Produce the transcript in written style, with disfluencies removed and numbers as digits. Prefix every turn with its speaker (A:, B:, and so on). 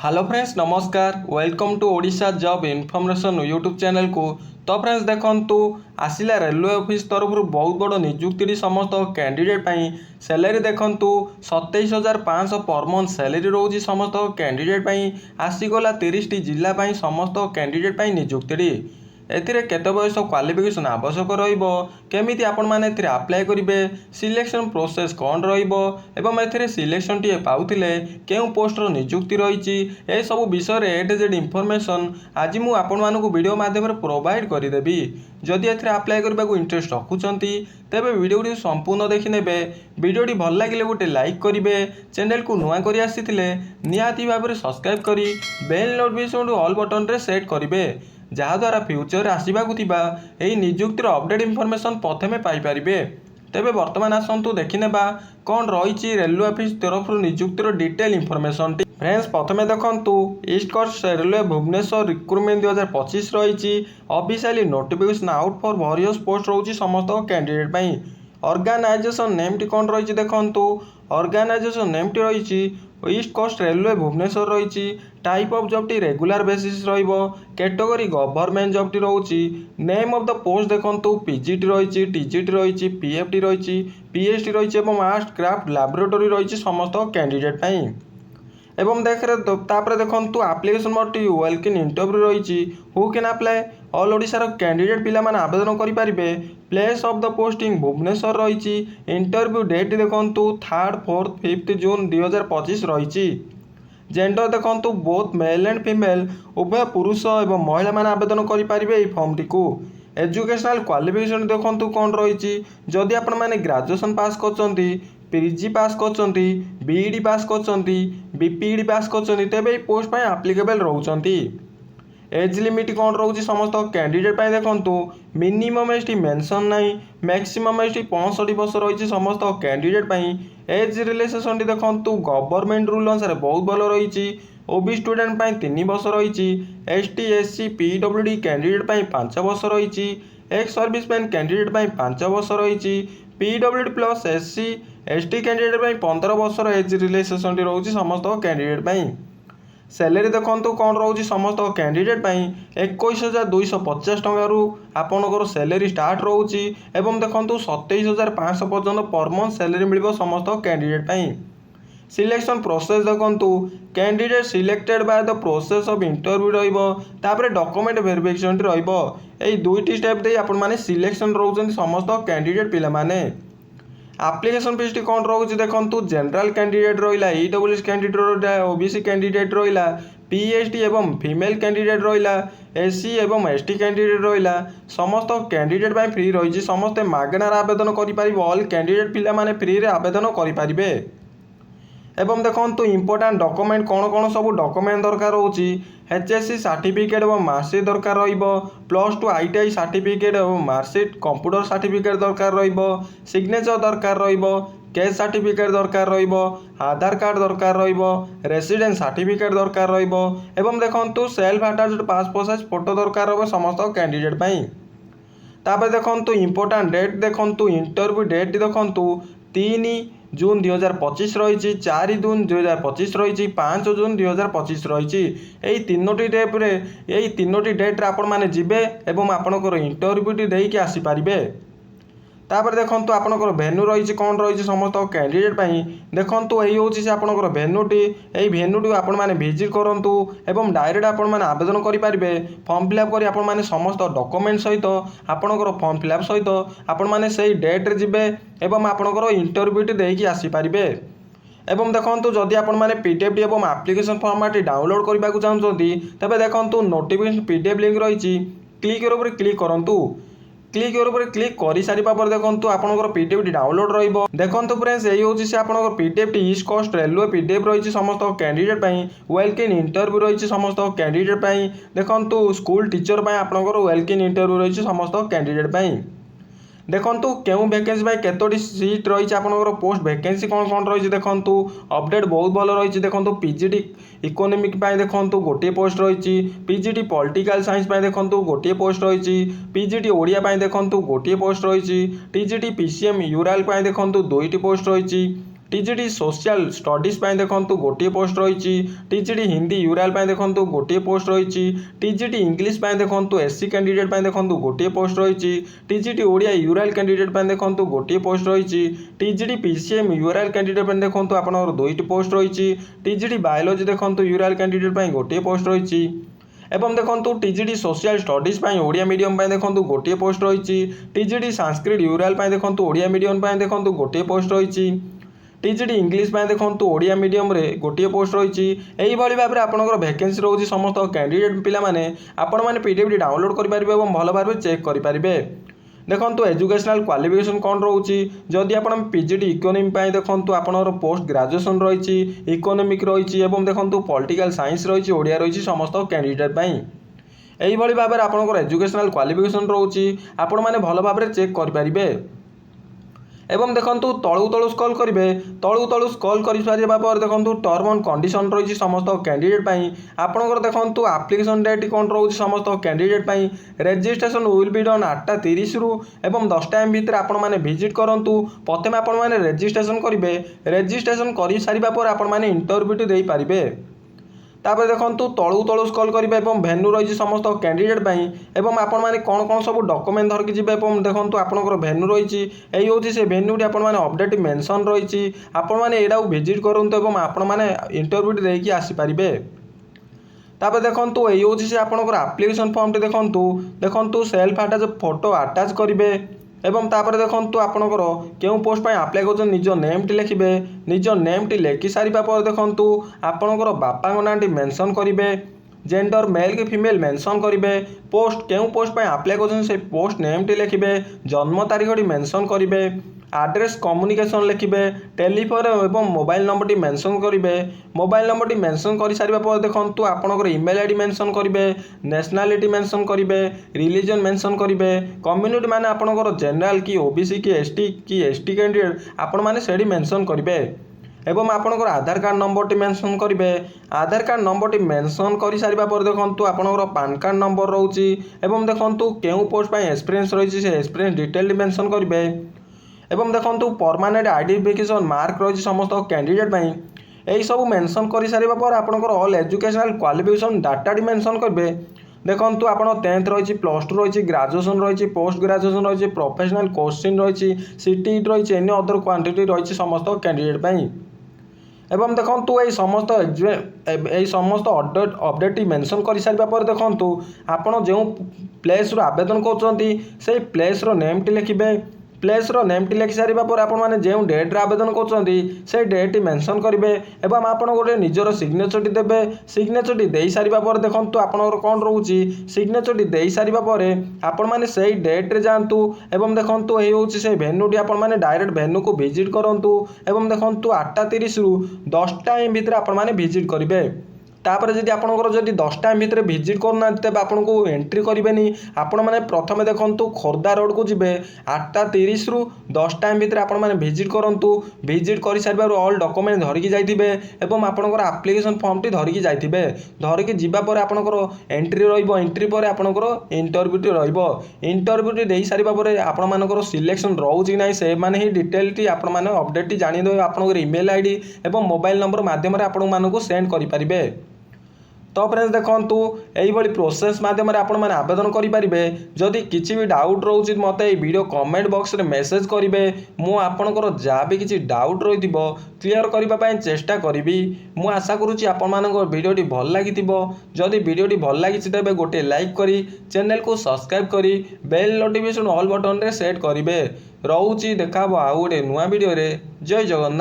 A: Hello friends नमस्कार welcome to Odisha job information YouTube channel को। तो फ्रेंड्स देखंतु आसिला रेलवे ऑफिस तरफ बहुत बड़ नियुक्ति समस्त कैंडिडेट सैलरी देखंतु 27,500 पर मंथ सैलरी रोची समस्त कैंडिडेट आसीगला 30 जिला समस्त कैंडिडेट नियुक्ति एथिरे केते बयस क्वालिफिकेशन आवश्यक रहिबो केमिति आपण माने एथिरे अप्लाई करिवे सिलेक्शन प्रोसेस कोन रहिबो एवं एथिरे सिलेक्शन टी पाउथिले केउ पोस्टर नियुक्ति रहिछि ए सब विषय रे ए टू जेड इन्फॉर्मेशन आज मु आपण मानकु वीडियो माध्यम रे प्रोवाइड करि देबी। जदि एथिरे अप्लाई करबा को इंटरेस्ट रखुचंती तेबे वीडियो टी संपूर्ण देखि नेबे। वीडियो टी भल लागिले गोटे लाइक करिवे, चैनल को नुआ करि आसीथिले निहाती भाबरे सब्सक्राइब करी बेल नोटिफिकेशन ऑल बटन रे सेट करिवे जहाद्वारा फ्यूचर आसवाक नियुक्तिर अपडेट इनफॉरमेशन प्रथमे पाइपर। तेबे वर्तमान आसतु देखिनेबा कौन रही रेलवे ऑफिस तरफ नियुक्तिर डिटेल इनफॉरमेशन टी। फ्रेंड्स प्रथमे देखंतु east coast railway Bhubaneswar recruitment 2025 रही officially notification out for various post रोची समस्त कैंडिडेट। ऑर्गेनाइजेशन नेम टी कौन रही देखंतु ऑर्गेनाइजेशन नेम टी रही ईस्ट कोस्ट रेलवे भुवनेश्वर रही। टाइप ऑफ जॉब टी रेगुलर बेसिस रहिबो। कैटेगरी गवर्नमेंट जॉब टी रोची। नेम ऑफ द पोस्ट देखंतु पीजीटी रही, टीजीटी रही, पीएफटी रही, पीएचडी रही एवं आर्ट क्राफ्ट लैबोरेटरी रही समस्त कैंडिडेट एवं तापर देखंतु एप्लिकेशन मोड टी वेलकम इंटरव्यू रही। हु कैन अप्लाई ऑल ओडिशार कैंडिडेट पिला माने आवेदन करि पारिबे। Place of the posting Bhubaneswar रही। इंटरव्यू डेट देखंतु 3, 4, 5 जून 2025 रही। जेंडर देखंतु बोथ मेल एंड फीमेल उभय पुरुष एवं महिला माने आवेदन करि पारिबे ए फॉर्म टी को। एजुकेशनल क्वालिफिकेशन देखंतु कौन रही जदि आपण माने ग्रेजुएशन पास करचंती, पीजी पास करचंती, बीईडी पास करचंती, बीपीईडी पास करचंती तेबे पोस्ट पय एप्लीकेबल रहउचंती। एज लिमिट कौन रोची समस्त कैंडिडेट देखंतु मिनिमम एज टी मेंशन नहीं, मैक्सिमम एज टी 65 वर्ष रही समस्त कैंडिडेट। एज रिलैक्सेशन टी देखंतु गवर्नमेंट रूल अनुसार बहुत भल रही। ओबी स्टूडेंट 3 वर्ष रही। एसटी एससी पीडब्ल्यूडी कैंडिडेट 5 वर्ष रही। एक्स सर्विसमैन कैंडिडेट 5 वर्ष रही। PWD plus SC ST candidate 15 वर्ष एज रिलैक्सेशन टी रोची समस्त कैंडिडेट। सैलरी देखंतु कौन रोची समस्त कैंडिडेट 21,250 टंका आपनकर सैलरी स्टार्ट रोची एवं देखंतु 27,500 पर्यंत पर मंथ सैलरी मिलिबो समस्त कैंडिडेट। सिलेक्शन प्रोसेस देखंतु candidate selected by the process of interview रहिबो तापर डॉक्यूमेंट वेरिफिकेशन रहिबो। एई दुईटी स्टेप दे आपण माने सिलेक्शन रोचंती समस्त कैंडिडेट पिला माने। एप्लिकेशन फीस टी कौन रोची देखंतु जनरल कैंडिडेट रहिला, ईडब्ल्यूएस कैंडिडेट रहिला, ओबीसी कैंडिडेट रहिला, पीएचडी एवं फीमेल कैंडिडेट रहिला, एससी एवं एसटी कैंडिडेट रहिला समस्त कैंडिडेट फ्री रही। समस्ते मागणार आवेदन करि पारिबो। ऑल कैंडिडेट पिला माने फ्री रे आवेदन करि पारिबे। एवं देखंतु इंपोर्टेंट डॉक्यूमेंट कौन कौन सब डॉक्यूमेंट दरकार होची एचएससी सर्टिफिकेट एवं मार्कशीट दरकार रहिबो। +2 आईटीआई सर्टिफिकेट एवं मार्कशीट कंप्यूटर सर्टिफिकेट दरकार रहिबो। सिग्नेचर दरकार रहिबो। कैश सर्टिफिकेट दरकार रहिबो। आधार कार्ड दरकार रहिबो। रेसिडेंस सर्टिफिकेट दरकार रहिबो एवं देखंतु self attached passport size photo दरकार रहबो समस्त कैंडिडेट पई। तापर देखंतु इंपोर्टेंट डेट देखंतु इंटरव्यू डेट देखंतु 3 जून 2025 रही, 4 जून 2025 रही, 5 जून 2025 रही। यही तीनोटी डेट रे आपण माने जिबे एवं आपनकर इंटरव्यू टी देकी आसी पारिबे। तापर देखंतु आपनकर भेन्यू रही कौन रही समस्त कैंडिडेट देखंतु यही होची से आपनकर भेन्यूटी एई भेन्यूटी आपण माने विजिट करंतु एवं डायरेक्ट आपण माने आवेदन करि पारिबे। फॉर्म फिलअप करी आपण माने समस्त डॉक्यूमेंट सहित आपनकर फॉर्म फिलअप सहित आपण माने सेही डेट रे जिबे एवं आपनकर इंटरव्यू टी देकी आसी पारिबे। एवं देखंतु जदि आपण माने पीडीएफ टी एवं एप्लिकेशन फॉर्मेट डाउनलोड करबा को चाहउछंती तबे देखंतु नोटिफिकेशन पीडीएफ लिंक रही क्लिक ऊपर क्लिक करंतु। क्लिक ऊपर क्लिक कर सारिबा पर देखंतु आपनकर पीडीएफ टी डाउनलोड रहिबो। देखंतु फ्रेंड्स एही होची से आपनकर पीडीएफ टी ईस्ट कोस्ट रेलवे पीडीएफ रही समस्त कैंडिडेट वेलकम इंटरव्यू रही समस्त कैंडिडेट। देखंतु स्कूल टीचर आपनकर वेलकम इंटरव्यू रही समस्त कैंडिडेट। देखंतु केउ वैकेंसी बाय केतोटी सीट रही आपनकर पोस्ट वैकेंसी कौन कौन रही देखंतु अपडेट बहुत भल रही। देखंतु पीजीटी इकोनॉमिक पाई देखंतु गोटे पोस्ट रही। पीजीटी पॉलिटिकल साइंस पाई देखंतु गोटे पोस्ट रही। पीजीटी ओडिया पाई देखंतु गोटे पोस्ट रही। टीजीटी पीसीएम यूराल पाई देखंतु 2टी पोस्ट रही। टीजीटी सोशल स्टडीज देखो गोटे पोस्ट रही। टीजीटी हिंदी यूराल देखो गोटे पोस्ट रही। टीजीटी इंग्लिश देखो एससी कैंडिडेट देखो गोटे पोस्ट रही। टीजीटी ओडिया यूराल कैंडिडेट देखो गोटे पोस्ट रही। टीजीटी पीसीएम यूराल कैंडिडेट देखो आपंकर 2टी पोस्ट रही। टीजीटी बायोलॉजी देखो यूराल कैंडिडेट गोटे पोस्ट रही। एवं देखो TGT social studies Odia medium देखो गोटे पोस्ट रही। टीजीटी संस्कृत यूराल देखो ओडिया मीडियम देखो गोटे पोस्ट रही। टीजीटी इंग्लिश देखो ओडिया मीडियम रे गोटे पोस्ट रही। यही भाव में आपंकर वैकेंसी रोचे समस्त कैंडिडेट पिलाने आपण मैंने पीडीएफ डाउनलोड करेंगे और भल भाव चेक करेंगे। देखो एजुकेशनल क्वालिफिकेशन कौन रोचे जदि आप पीजीटी इकोनॉमी देखो आपंकर पोस्ट ग्रेजुएशन रही इकोनॉमिक रही देखो पॉलिटिकल साइंस रही ओडिया रही समस्त कैंडिडेट यही भाव में आपंकर एजुकेशनल क्वालिफिकेशन रोचे आपण मैंने भल भाव चेक करेंगे। एवं देखो तलू तलू स्क्रॉल करेंगे तलू स्क्रॉल कर सारा पर देखो टर्म एंड कंडीशन रही समस्त कैंडिडेट आपंकर देखो एप्लिकेशन डेट कौन रोचे समस्त candidate registration will be done 8:30 रु 10 टाइम भितर आपण मैंने विजिट करूँ। प्रथम आपण मैंने रजिस्ट्रेशन करेंगे रजिस्ट्रेशन कर सारा पर आपण मैंने इंटरव्यू दे पारे। तापर देखो तलू तलू स्क्रॉल करेंगे भेन्यू रही समस्त कैंडिडेट एवं आपण मैंने कौन कौन सब डॉक्यूमेंट धरिकी जी देखो आपंकर भेन्यू रही यही हूँ से भेन्यूटी आप अपडेट मेंशन रही आपण मैंने यहाँ विजिट करूँ और आपण मैंने इंटरव्यू देकी आसीपारे। तापर देखो यही हूँ से आपंकर एप्लिकेशन फॉर्म देखो सेल्फ अटैच फोटो अटैच करेंगे एवं तापर देखो आपंकर क्यों पोस्ट आप्लाय कर निज नेम टी लिखे निज नेम टी लिखि सारा पर देखो आपंकर बापा ना मेंशन करेंगे जेंडर मेल कि फीमेल मेंशन करेंगे पोस्ट क्यों पोस्ट आप्लाय कर पोस्ट नेम टी लिखे जन्म तारीख टी मेंशन करेंगे आड्रेस कम्युनिकेशन लिखे टेलीफोन एवं मोबाइल नंबर टी मेंशन करेंगे मोबाइल नंबर टी मेंशन कर सारा पर देखो आपंकर ईमेल आईडी मेंशन करेंगे नेशनलिटी मेंशन करेंगे रिलीजन मेंशन करेंगे कम्युनिटी माने आपंकर जनरल कि ओबीसी कि एसटी कैंडिडेट आपण मैंने से मेंशन करेंगे एवं आपंकर आधार कार्ड नंबर टी मेंशन करेंगे आधार कार्ड नंबर टी मेंशन कर सारा पर देखो आपंकर पान कार्ड नंबर रोचे एवं देखो क्यों पोस्ट एक्सपीरियंस रही है एक्सपीरियंस डिटेल मेंशन करेंगे एवं देखो परमानेंट आइडेंटिफिकेशन मार्क रही समस्त कैंडिडेट यही सब मेंशन कर सारा पर आपंकर all educational qualification data T mention करेंगे। देखो आप 10th रही +2 रही ग्रेजुएशन रही पोस्ट ग्रेजुएशन रही प्रोफेशनल कोर्सिंग रही सीटी रही एनी अदर क्वांटिटी रही समस्त कैंडिडेट एवं देखो यही समस्त अपडेट मेंशन कर सारा पर देखो आपड़ जो प्लेस आवेदन कर प्लेस नेम टी लिखे प्लेस नेम टी लिखि सारा पर आपण मैंने जो डेट्रे आवेदन कर डेट मेंशन करेंगे एवं आप गोटे निजर सिग्नेचर टी देवे सिग्नेचर टी दे सारा पर देखो आपंकर कौन रोचे सिग्नेचर टी दे सारा पर आपण मैंने से डेट्रे जातु एवं देखो यही हूँ से भेन्यूटी आप डायरेक्ट भेन्यू को विजिट करूँ एवं देखो 8:30 रु 10 टाइम भितर आपण मैंने विजिट करेंगे। तापर जदि आपंकर जदि 10 टाइम भितर विजिट करना तेज आपन को एंट्री करेंगे आपण मैंने प्रथम देखो खोर्धा रोड को जीवे 8:30 रु 10 टाइम भितर आपण मैंने विजिट करूँ विजिट कर सारा ऑल डॉक्यूमेंट धरिकी जाइए एवं आपंकर एप्लिकेशन फॉर्म टी धरिकी जाइए धरिकी जावापर आपंकर एंट्री एंट्री पर आपंकर इंटरव्यू इंटरव्यू दे सारा पर आपण मानकर सिलेक्शन रोचे ना से मैंने ही डिटेल टी आपण मैंने अपडेट टी जानीदे आपंकर ईमेल आईडी एवं मोबाइल नंबर मध्यम आपण मानक सेंड करेंगे। तो फ्रेंड्स देखो यही प्रोसेस मध्यम आपण मैंने आवेदन करेंगे जदि किसी भी डाउट रोचे मत वीडियो कमेंट बॉक्स रे मेसेज करेंगे मु आपणकर जहाँ भी किसी डाउट रही क्लीयर करने चेष्टा करी मु आशा करुँच आपण वीडियोटी भल लगी जदि वीडियोटी भल लगी तेज गोटे लाइक करी चैनल को सब्सक्राइब करी बेल नोटिफिकेशन ऑल बटन रे सेट करेंगे। रोची देखा आउ गोटे नुआ वीडियो रे। जय जगन्नाथ।